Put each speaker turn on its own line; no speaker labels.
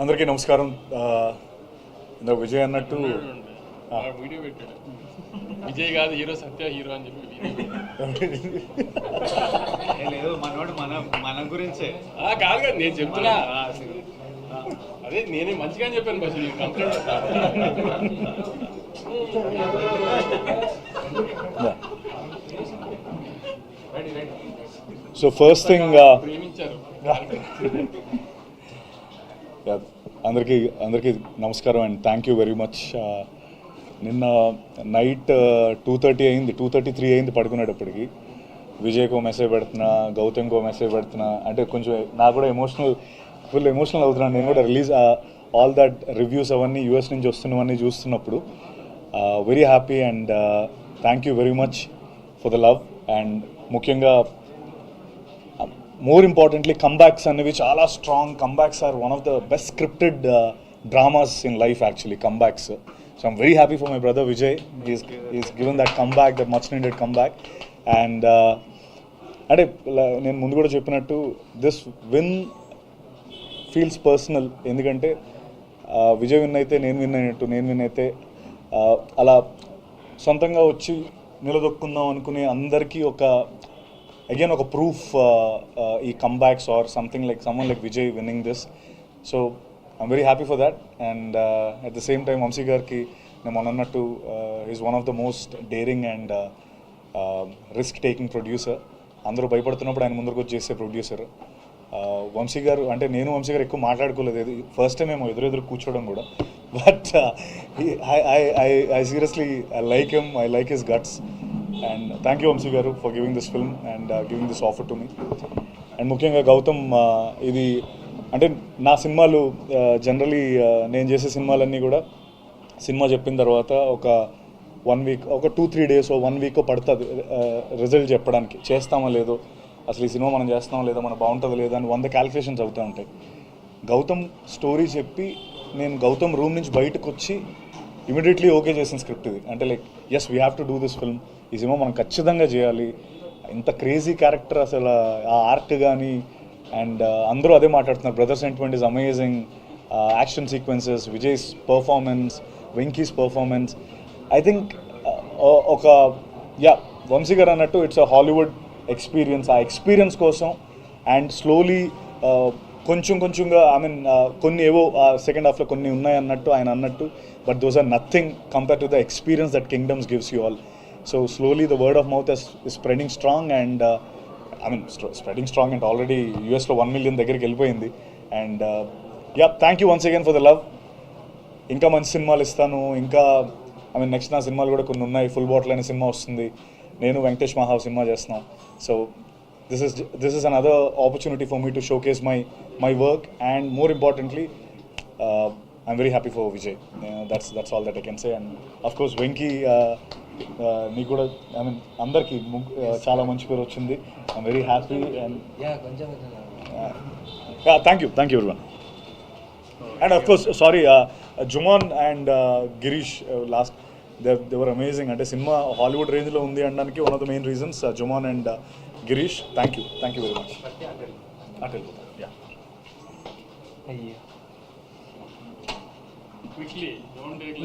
అందరికీ నమస్కారం. ఇందాక విజయ్ అన్నట్టు
వీడియో పెట్టాడు, విజయ్ కాదు హీరో, సత్య హీరో అని చెప్పి
లేదు మనోడు మన గురించే
కాదు కదా నేను చెప్తున్నా. అదే నేనే మంచిగా చెప్పాను బస్, నేను కంప్లైంట్
సో ఫస్ట్ థింగ్
ప్రేమించారు.
అందరికీ నమస్కారం and thank you very much. నిన్న నైట్ 2:30 అయింది, 2:33 అయింది పడుకునేటప్పటికి. విజయ్కో మెసేజ్ పెడుతున్నా, గౌతమ్కో మెసేజ్ పెడుతున్నా, అంటే కొంచెం నాకు కూడా ఫుల్ ఎమోషనల్ అవుతున్నాను. నేను కూడా రిలీజ్ ఆల్ దట్ రివ్యూస్ అవన్నీ యూఎస్ నుంచి వస్తున్నవన్నీ చూస్తున్నప్పుడు very happy and thank you very much for the love. And ముఖ్యంగా మోర్ ఇంపార్టెంట్లీ కంబ్యాక్స్ అనేవి చాలా strong. Comebacks are one of the best scripted dramas in life actually, comebacks. So I'm very happy for my brother Vijay. Is given that comeback, that much needed comeback. And అంటే నేను ముందు కూడా చెప్పినట్టు this win feels personal. ఎందుకంటే Vijay win అయితే నేను win అయినట్టు, నేను విన్ అయితే అలా సొంతంగా వచ్చి నిలదొక్కుందాం అనుకునే అందరికీ again ఒక ప్రూఫ్ ఈ comebacks or something like someone like Vijay winning this. So I'm very happy for that. And at the same time Vamsi గారికి నేను అన్నట్టు is one of the most daring and risk taking producer. అందరూ భయపడుతున్నప్పుడు ఆయన ముందరకు వచ్చి చేసే ప్రొడ్యూసర్ వంశీ గారు. అంటే నేను వంశీ గారు ఎక్కువ మాట్లాడుకోలేదు, ఫస్ట్ టైం మేము ఎదురెదురు కూర్చోవడం కూడా. But I seriously I like him, I like his guts. And thank you Vamshi garu for giving this film and giving this offer to me. And ముఖ్యంగా గౌతమ్, ఇది అంటే నా సినిమాలు జనరలీ నేను చేసే సినిమాలన్నీ కూడా సినిమా చెప్పిన తర్వాత ఒక 1 వీక్, ఒక 2-3 డేస్, 1 వీక్ పడుతుంది రిజల్ట్ చెప్పడానికి. చేస్తామో లేదో, అసలు ఈ సినిమా మనం చేస్తామో లేదో, మనం బాగుంటుందో లేదో అని 100 క్యాలిక్యులేషన్స్ అవుతూ ఉంటాయి. గౌతమ్ స్టోరీ చెప్పి నేను గౌతమ్ రూమ్ నుంచి బయటకు వచ్చి ఇమీడియట్లీ ఓకే చేసిన స్క్రిప్ట్ ఇది. అంటే like yes we have to do this film, ఈ సినిమా మనం ఖచ్చితంగా చేయాలి. ఇంత క్రేజీ క్యారెక్టర్, అసలు ఆ ఆర్ట్ కానీ. అండ్ అందరూ అదే మాట్లాడుతున్నారు, brother sentiment is amazing, action sequences, Vijay's performance, Venky's performance. I think ఒక వంశీ గారు అన్నట్టు ఇట్స్ అ హాలీవుడ్ ఎక్స్పీరియన్స్. ఆ ఎక్స్పీరియన్స్ కోసం అండ్ స్లోలీ కొంచెంగా ఐ మీన్ కొన్ని ఏవో సెకండ్ హాఫ్లో కొన్ని ఉన్నాయి అన్నట్టు ఆయన అన్నట్టు, but those are nothing compare to the experience that Kingdom's gives you all. So slowly the word of mouth is spreading strong and spreading strong and already US lo 1 million దగ్గరికి వెళ్ళిపోయింది. And thank you once again for the love. ఇంకా మంచి సినిమాలు ఇస్తాను. ఇంకా next నా సినిమాలు కూడా కొన్ని ఉన్నాయి. ఫుల్ బాటిల్ అనే సినిమా వస్తుంది, నేను వెంకటేష్ మహా సినిమా చేస్తున్నాం. So this is another opportunity for me to showcase my work, and more importantly I'm very happy for Vijay. That's all that I can say. And of course Venki, నీకు కూడా అందరికీ చాలా మంచి పేరు వచ్చింది. I'm very happy and thank you everyone. And of course sorry Juman and Girish, last they were amazing. అంటే సినిమా Hollywood రేంజ్లో ఉంది అనడానికి one of the main reasons Juman and Girish. Thank you very much.
quickly, don't take